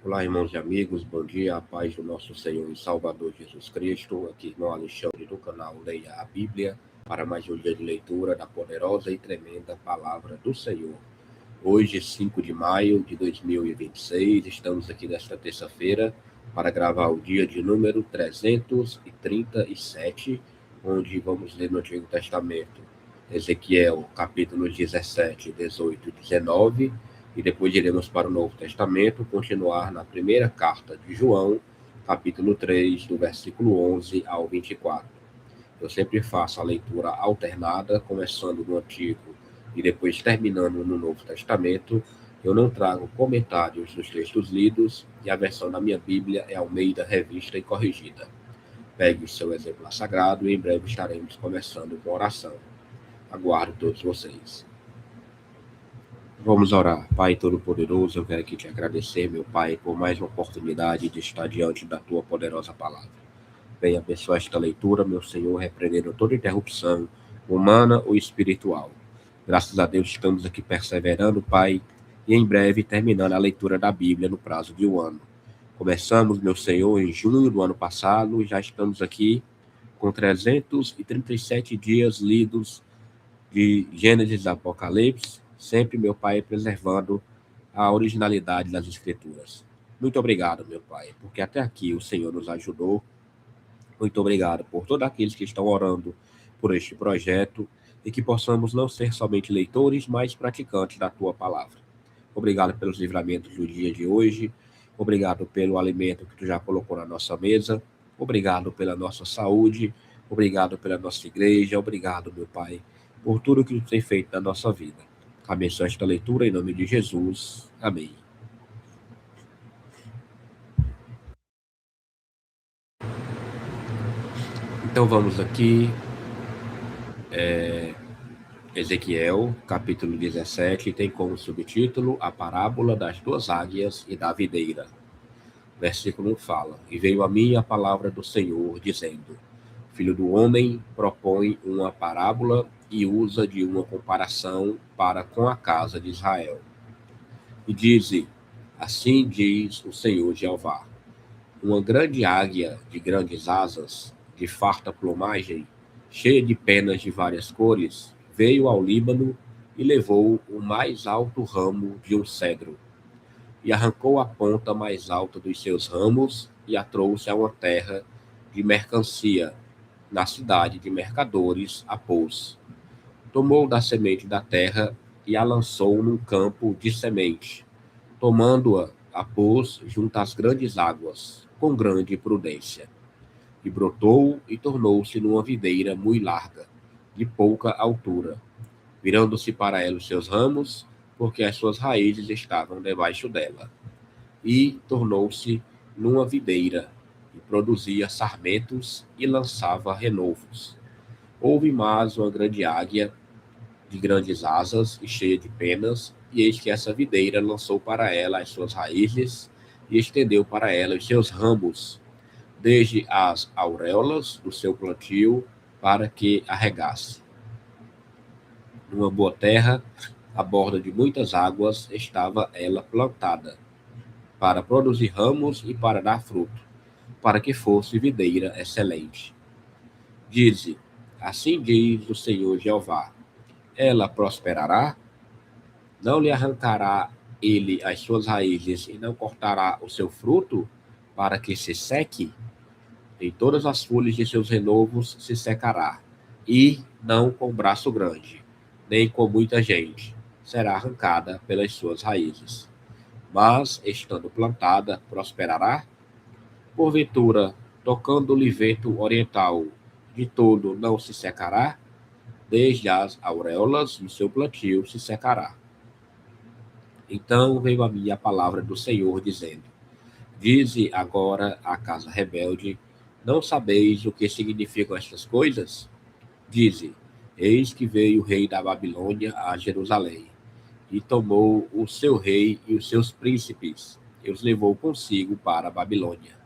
Olá, irmãos e amigos, bom dia, a paz do nosso Senhor e Salvador Jesus Cristo. Aqui, irmão Alexandre, do canal Leia a Bíblia, para mais um dia de leitura da poderosa e tremenda Palavra do Senhor. Hoje, 5 de maio de 2026, estamos aqui nesta terça-feira para gravar o dia de número 337, onde vamos ler no Antigo Testamento Ezequiel, capítulos 17, 18 e 19, e depois iremos para o Novo Testamento, continuar na primeira carta de João, capítulo 3, do versículo 11 ao 24. Eu sempre faço a leitura alternada, começando no Antigo e depois terminando no Novo Testamento. Eu não trago comentários dos textos lidos, e a versão da minha Bíblia é Almeida Revista e Corrigida. Pegue o seu exemplar sagrado e em breve estaremos começando com oração. Aguardo todos vocês. Vamos orar. Pai Todo-Poderoso, eu quero aqui te agradecer, meu Pai, por mais uma oportunidade de estar diante da tua poderosa palavra. Venha abençoar esta leitura, meu Senhor, repreendendo toda interrupção, humana ou espiritual. Graças a Deus estamos aqui perseverando, Pai, e em breve terminando a leitura da Bíblia no prazo de um ano. Começamos, meu Senhor, em junho do ano passado, e já estamos aqui com 337 dias lidos de Gênesis a Apocalipse, sempre, meu Pai, preservando a originalidade das Escrituras. Muito obrigado, meu Pai, porque até aqui o Senhor nos ajudou. Muito obrigado por todos aqueles que estão orando por este projeto e que possamos não ser somente leitores, mas praticantes da Tua Palavra. Obrigado pelos livramentos do dia de hoje. Obrigado pelo alimento que Tu já colocou na nossa mesa. Obrigado pela nossa saúde. Obrigado pela nossa igreja. Obrigado, meu Pai, por tudo que Tu tem feito na nossa vida. Abençoe esta leitura em nome de Jesus. Amém. Então vamos aqui, Ezequiel, capítulo 17, tem como subtítulo A Parábola das Duas Águias e da Videira. Versículo 1 fala: E veio a mim a palavra do Senhor, dizendo: Filho do homem, propõe uma parábola e usa de uma comparação para com a casa de Israel. E dize: Assim diz o Senhor Jeová: Uma grande águia de grandes asas, de farta plumagem, cheia de penas de várias cores, veio ao Líbano e levou o mais alto ramo de um cedro, e arrancou a ponta mais alta dos seus ramos e a trouxe a uma terra de mercancia, na cidade de mercadores a pôs. Tomou da semente da terra e a lançou num campo de semente, tomando-a, a pôs junto às grandes águas, com grande prudência. E brotou e tornou-se numa videira muito larga, de pouca altura, virando-se para ela os seus ramos, porque as suas raízes estavam debaixo dela. E tornou-se numa videira, e produzia sarmentos e lançava renovos. Houve mais uma grande águia, de grandes asas e cheia de penas, e eis que essa videira lançou para ela as suas raízes e estendeu para ela os seus ramos, desde as auréolas do seu plantio, para que a regasse. Numa boa terra, à borda de muitas águas, estava ela plantada, para produzir ramos e para dar fruto, para que fosse videira excelente. Dize: Assim diz o Senhor Jeová: Ela prosperará? Não lhe arrancará ele as suas raízes e não cortará o seu fruto, para que se seque? Em todas as folhas de seus renovos se secará, e não com braço grande, nem com muita gente, será arrancada pelas suas raízes. Mas, estando plantada, prosperará? Porventura, tocando-lhe vento oriental, de todo não se secará? Desde as auréolas do seu plantio se secará. Então veio a mim a palavra do Senhor, dizendo: Dize agora à casa rebelde: Não sabeis o que significam estas coisas? Dize: Eis que veio o rei da Babilônia a Jerusalém, e tomou o seu rei e os seus príncipes, e os levou consigo para a Babilônia.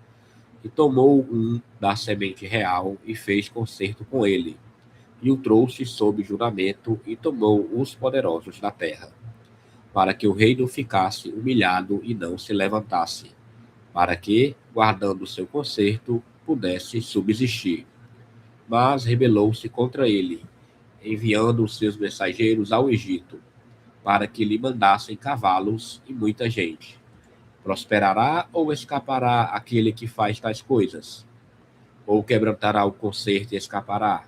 E tomou um da semente real, e fez concerto com ele, e o trouxe sob juramento, e tomou os poderosos da terra, para que o rei não ficasse humilhado e não se levantasse. para que, guardando o seu conserto, pudesse subsistir. Mas rebelou-se contra ele, enviando os seus mensageiros ao Egito, para que lhe mandassem cavalos e muita gente. Prosperará ou escapará aquele que faz tais coisas? Ou quebrantará o conserto e escapará?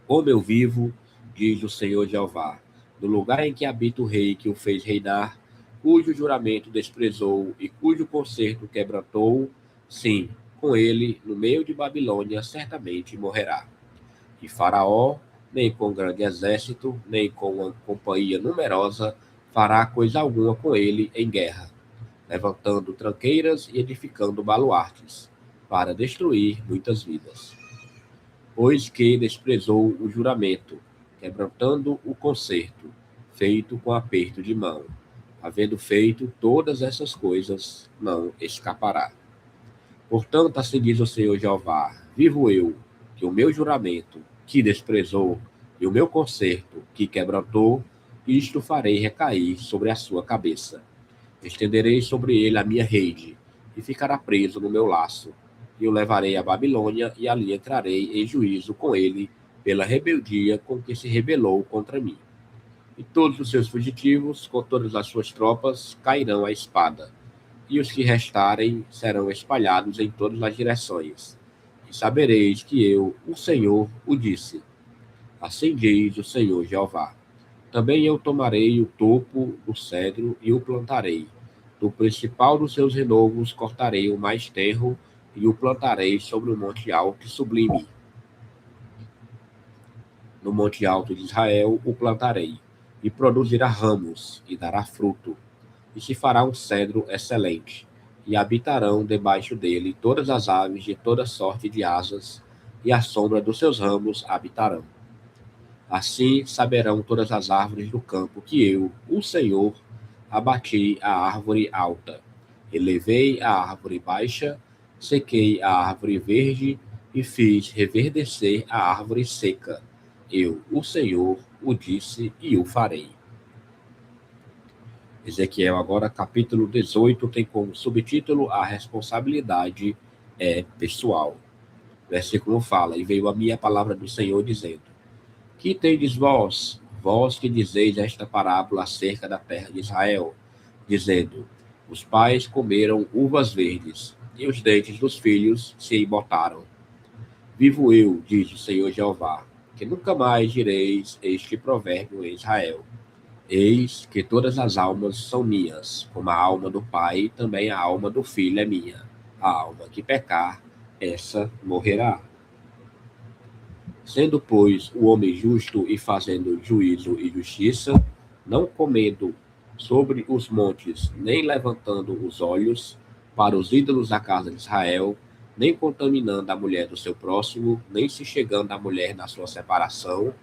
Como eu vivo, diz o Senhor Jeová, no lugar em que habita o rei que o fez reinar, cujo juramento desprezou e cujo conserto quebrantou, sim, com ele, no meio de Babilônia, certamente morrerá. E Faraó, nem com grande exército, nem com uma companhia numerosa, fará coisa alguma com ele em guerra, levantando tranqueiras e edificando baluartes, para destruir muitas vidas. Pois que desprezou o juramento, quebrantando o concerto, feito com aperto de mão. Havendo feito todas essas coisas, não escapará. Portanto, assim diz o Senhor Jeová: vivo eu, que o meu juramento, que desprezou, e o meu concerto, que quebrantou, isto farei recair sobre a sua cabeça. Estenderei sobre ele a minha rede, e ficará preso no meu laço. E o levarei à Babilônia, e ali entrarei em juízo com ele, pela rebeldia com que se rebelou contra mim. E todos os seus fugitivos, com todas as suas tropas, cairão à espada, e os que restarem serão espalhados em todas as direções. E sabereis que eu, o Senhor, o disse. Assim diz o Senhor Jeová. Também eu tomarei o topo do cedro e o plantarei. Do principal dos seus renovos cortarei o mais tenro e o plantarei sobre o monte alto e sublime. No monte alto de Israel o plantarei, e produzirá ramos, e dará fruto, e se fará um cedro excelente, e habitarão debaixo dele todas as aves de toda sorte de asas, e à sombra dos seus ramos habitarão. Assim saberão todas as árvores do campo que eu, o Senhor, abati a árvore alta, elevei a árvore baixa, sequei a árvore verde e fiz reverdecer a árvore seca. Eu, o Senhor, o disse e o farei. Ezequiel, agora, capítulo 18, tem como subtítulo: A responsabilidade é pessoal. O versículo fala: E veio a minha palavra do Senhor, dizendo: Que tendes vós, vós que dizeis esta parábola acerca da terra de Israel, dizendo: Os pais comeram uvas verdes, e os dentes dos filhos se embotaram. Vivo eu, diz o Senhor Jeová, que nunca mais direis este provérbio em Israel. Eis que todas as almas são minhas, como a alma do pai, também a alma do filho é minha. A alma que pecar, essa morrerá. Sendo, pois, o homem justo e fazendo juízo e justiça, não comendo sobre os montes, nem levantando os olhos para os ídolos da casa de Israel, nem contaminando a mulher do seu próximo, nem se chegando à mulher na sua separação,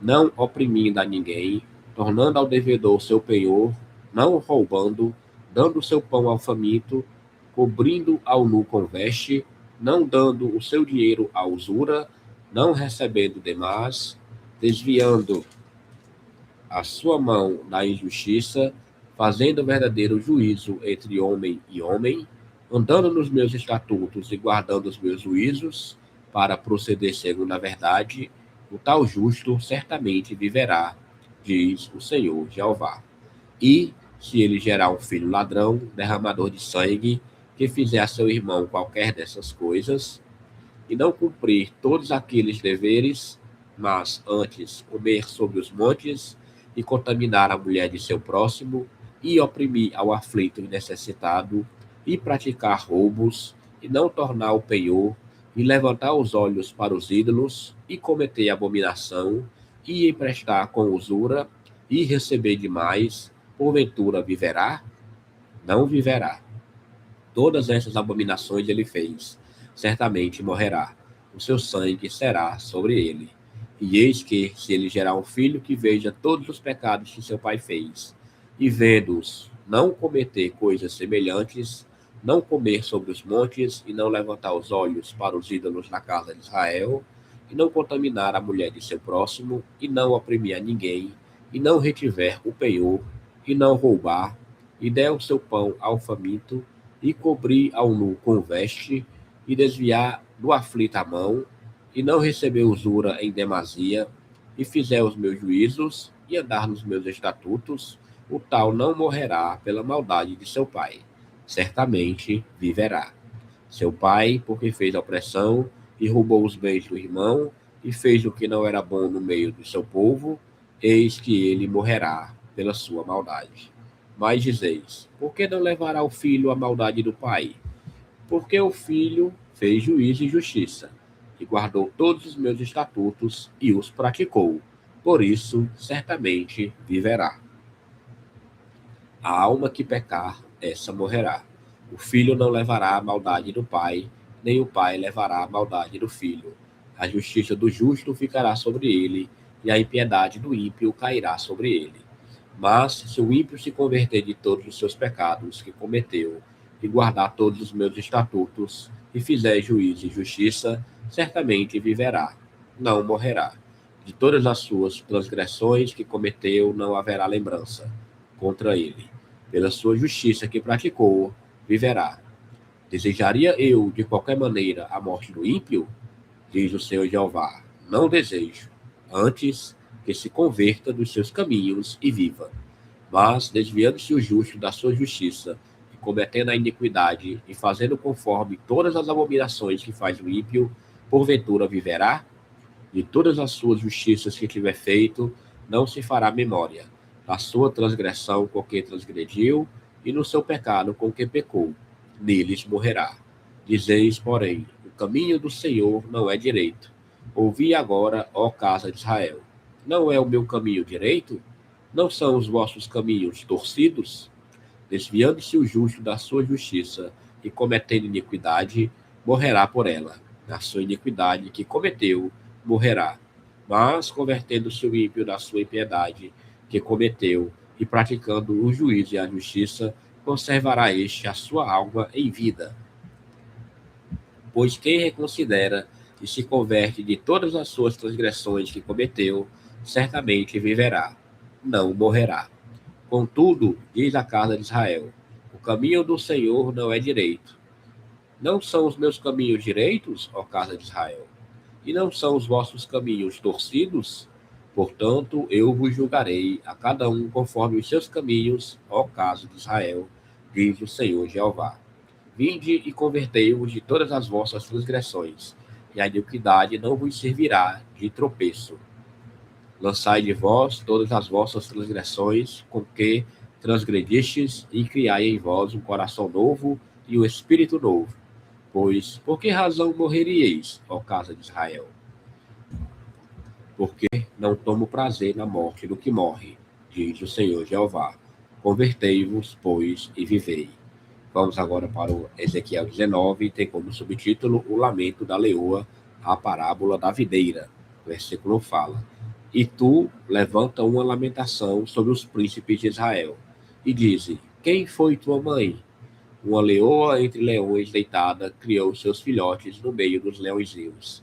não oprimindo a ninguém, tornando ao devedor o seu penhor, não roubando, dando o seu pão ao faminto, cobrindo ao nu com veste, não dando o seu dinheiro à usura, não recebendo demais, desviando a sua mão da injustiça, fazendo verdadeiro juízo entre homem e homem, andando nos meus estatutos e guardando os meus juízos, para proceder segundo a verdade, o tal justo certamente viverá, diz o Senhor Jeová. E, se ele gerar um filho ladrão, derramador de sangue, que fizer a seu irmão qualquer dessas coisas, e não cumprir todos aqueles deveres, mas antes comer sobre os montes e contaminar a mulher de seu próximo, e oprimir ao aflito e necessitado, e praticar roubos, e não tornar o penhor, e levantar os olhos para os ídolos, e cometer abominação, e emprestar com usura, e receber demais, porventura viverá? Não viverá. Todas essas abominações ele fez, certamente morrerá. O seu sangue será sobre ele. E eis que, se ele gerar um filho que veja todos os pecados que seu pai fez, e vendo-os não cometer coisas semelhantes, não comer sobre os montes, e não levantar os olhos para os ídolos na casa de Israel, e não contaminar a mulher de seu próximo, e não oprimir a ninguém, e não retiver o penhor, e não roubar, e der o seu pão ao faminto, e cobrir ao nu com veste, e desviar do aflito a mão, e não receber usura em demasia, e fizer os meus juízos, e andar nos meus estatutos, o tal não morrerá pela maldade de seu pai, certamente viverá. Seu pai, porque fez opressão, e roubou os bens do irmão, e fez o que não era bom no meio do seu povo, eis que ele morrerá pela sua maldade. Mas dizeis, por que não levará o filho a maldade do pai? Porque o filho fez juízo e justiça, e guardou todos os meus estatutos e os praticou. Por isso, certamente viverá. A alma que pecar, essa morrerá. O filho não levará a maldade do pai, nem o pai levará a maldade do filho. A justiça do justo ficará sobre ele, e a impiedade do ímpio cairá sobre ele. Mas, se o ímpio se converter de todos os seus pecados que cometeu, e guardar todos os meus estatutos, e fizer juízo e justiça, certamente viverá, não morrerá. De todas as suas transgressões que cometeu, não haverá lembrança contra ele. Pela sua justiça que praticou, viverá. Desejaria eu, de qualquer maneira, a morte do ímpio? Diz o Senhor Jeová. Não desejo. Antes, que se converta dos seus caminhos e viva. Mas, desviando-se o justo da sua justiça, e cometendo a iniquidade, e fazendo conforme todas as abominações que faz o ímpio, porventura viverá? De todas as suas justiças que tiver feito, não se fará memória. Da sua transgressão com que transgrediu, e no seu pecado com que pecou, neles morrerá. Dizeis, porém, o caminho do Senhor não é direito. Ouvi agora, ó casa de Israel. Não é o meu caminho direito? Não são os vossos caminhos torcidos? Desviando-se o justo da sua justiça e cometendo iniquidade, morrerá por ela. Na sua iniquidade que cometeu, morrerá. Mas, convertendo-se o ímpio da sua impiedade que cometeu e praticando o juízo e a justiça, conservará este a sua alma em vida. Pois quem reconsidera e se converte de todas as suas transgressões que cometeu, certamente viverá, não morrerá. Contudo, diz a casa de Israel, o caminho do Senhor não é direito. Não são os meus caminhos direitos, ó casa de Israel? E não são os vossos caminhos torcidos? Portanto, eu vos julgarei a cada um conforme os seus caminhos, ó casa de Israel, diz o Senhor Jeová. Vinde e convertei-vos de todas as vossas transgressões, e a iniquidade não vos servirá de tropeço. Lançai de vós todas as vossas transgressões com que transgredistes, e criai em vós um coração novo e um espírito novo. Pois, por que razão morreríeis, ó casa de Israel? Porque não tomo prazer na morte do que morre, diz o Senhor Jeová. Convertei-vos, pois, e vivei. Vamos agora para o Ezequiel 19, tem como subtítulo o lamento da leoa, a parábola da videira. O versículo fala: E tu levanta uma lamentação sobre os príncipes de Israel, e dize: Quem foi tua mãe? Uma leoa entre leões deitada criou seus filhotes no meio dos leõezinhos.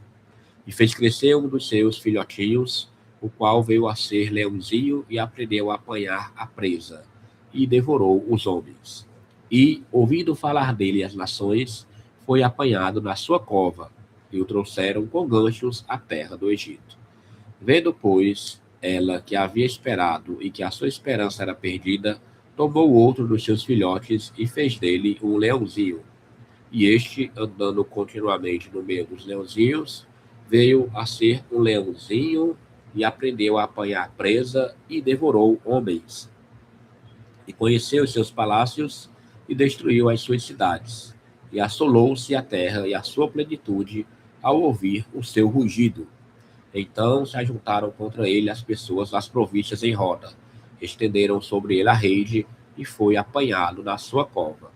E fez crescer um dos seus filhotinhos, o qual veio a ser leãozinho e aprendeu a apanhar a presa, e devorou os homens. E, ouvindo falar dele as nações, foi apanhado na sua cova, e o trouxeram com ganchos à terra do Egito. Vendo, pois, ela que havia esperado e que a sua esperança era perdida, tomou outro dos seus filhotes e fez dele um leãozinho. E este, andando continuamente no meio dos leãozinhos, veio a ser um leãozinho e aprendeu a apanhar presa e devorou homens. E conheceu os seus palácios e destruiu as suas cidades. E assolou-se a terra e a sua plenitude ao ouvir o seu rugido. Então se ajuntaram contra ele as pessoas das províncias em roda, estenderam sobre ele a rede e foi apanhado na sua cova.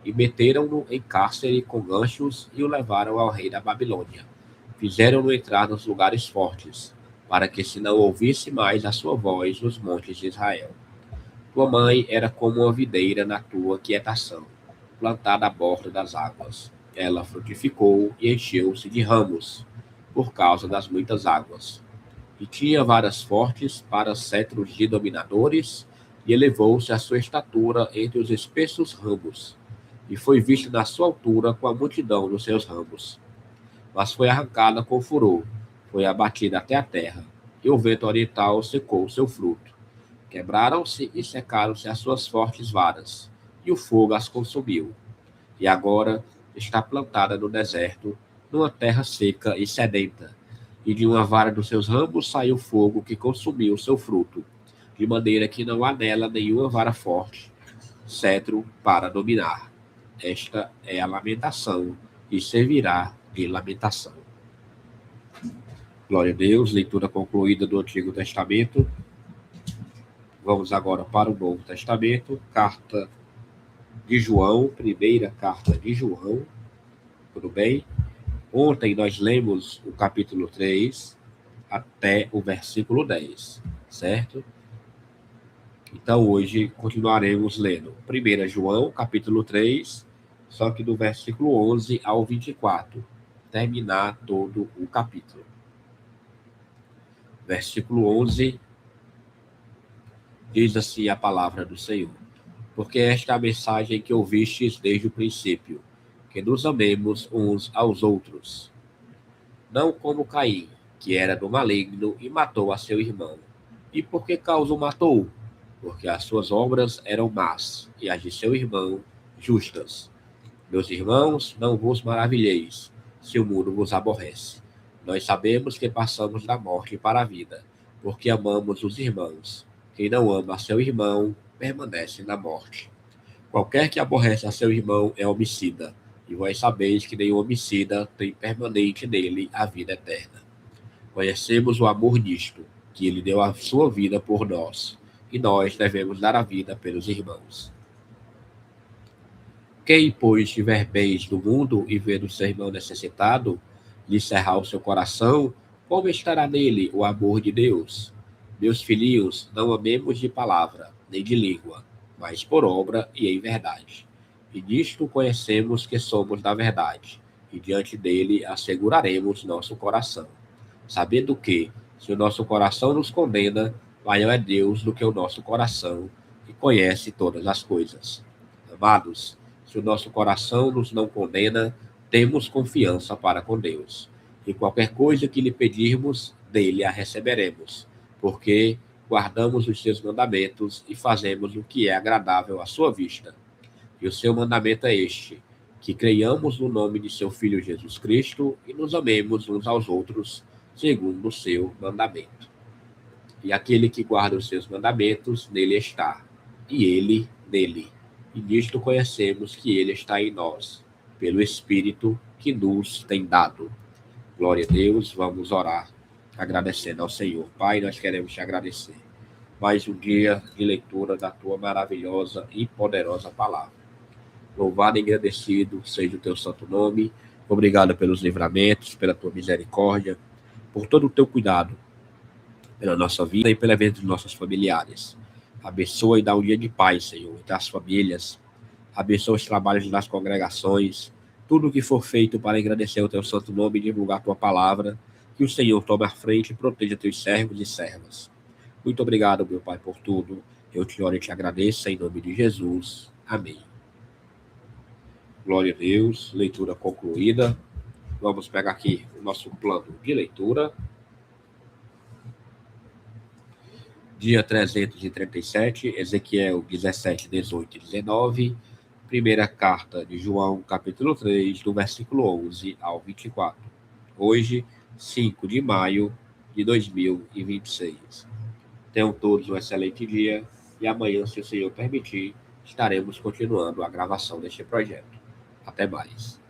E meteram-no em cárcere com ganchos e o levaram ao rei da Babilônia. Fizeram-no entrar nos lugares fortes, para que se não ouvisse mais a sua voz nos montes de Israel. Tua mãe era como uma videira na tua quietação, plantada à borda das águas. Ela frutificou e encheu-se de ramos, por causa das muitas águas. E tinha varas fortes para cetros de dominadores, e elevou-se a sua estatura entre os espessos ramos, e foi vista na sua altura com a multidão dos seus ramos. Mas foi arrancada com furor, foi abatida até a terra, e o vento oriental secou o seu fruto. Quebraram-se e secaram-se as suas fortes varas, e o fogo as consumiu. E agora está plantada no deserto, numa terra seca e sedenta, e de uma vara dos seus ramos saiu fogo que consumiu o seu fruto, de maneira que não há nela nenhuma vara forte, cetro para dominar. Esta é a lamentação, e servirá de lamentação. Glória a Deus, leitura concluída do Antigo Testamento. Vamos agora para o Novo Testamento, carta de João, primeira carta de João, tudo bem? Ontem nós lemos o capítulo 3 até o versículo 10, certo? Então hoje continuaremos lendo 1 João, capítulo 3, só que do versículo 11 ao 24, terminar todo o capítulo. Versículo 11, diz assim a palavra do Senhor: porque esta é a mensagem que ouvistes desde o princípio, que nos amemos uns aos outros. Não como Caim, que era do maligno e matou a seu irmão. E por que causa o matou? Porque as suas obras eram más, e as de seu irmão justas. Meus irmãos, não vos maravilheis, se o mundo vos aborrece. Nós sabemos que passamos da morte para a vida, porque amamos os irmãos. Quem não ama a seu irmão, permanece na morte. Qualquer que aborrece a seu irmão é homicida, e vós sabeis que nenhum homicida tem permanente nele a vida eterna. Conhecemos o amor nisto, que ele deu a sua vida por nós, e nós devemos dar a vida pelos irmãos. Quem, pois, tiver bens do mundo e ver o seu irmão necessitado, lhe cerrar o seu coração, como estará nele o amor de Deus? Meus filhinhos, não amemos de palavra, nem de língua, mas por obra e em verdade. E nisto conhecemos que somos da verdade, e diante dele asseguraremos nosso coração, sabendo que, se o nosso coração nos condena, maior é Deus do que o nosso coração, e conhece todas as coisas. Amados, se o nosso coração nos não condena, temos confiança para com Deus, e qualquer coisa que lhe pedirmos, dele a receberemos, porque guardamos os seus mandamentos e fazemos o que é agradável à sua vista. E o seu mandamento é este, que creiamos no nome de seu Filho Jesus Cristo e nos amemos uns aos outros, segundo o seu mandamento. E aquele que guarda os seus mandamentos, nele está, e ele nele. E nisto conhecemos que ele está em nós, pelo Espírito que nos tem dado. Glória a Deus, vamos orar, agradecendo ao Senhor. Pai, nós queremos te agradecer. Mais um dia de leitura da tua maravilhosa e poderosa palavra. Louvado e agradecido seja o teu santo nome. Obrigado pelos livramentos, pela tua misericórdia, por todo o teu cuidado, pela nossa vida e pela vida dos nossos familiares. Abençoa e dá um dia de paz, Senhor, entre as famílias. Abençoa os trabalhos das congregações. Tudo o que for feito para agradecer o teu santo nome e divulgar a tua palavra, que o Senhor tome a frente e proteja teus servos e servas. Muito obrigado, meu Pai, por tudo. Eu te oro e te agradeço em nome de Jesus. Amém. Glória a Deus. Leitura concluída. Vamos pegar aqui o nosso plano de leitura. Dia 337, Ezequiel 17, 18 e 19. Primeira carta de João, capítulo 3, do versículo 11 ao 24. Hoje, 5 de maio de 2026. Tenham todos um excelente dia e amanhã, se o Senhor permitir, estaremos continuando a gravação deste projeto. Até mais.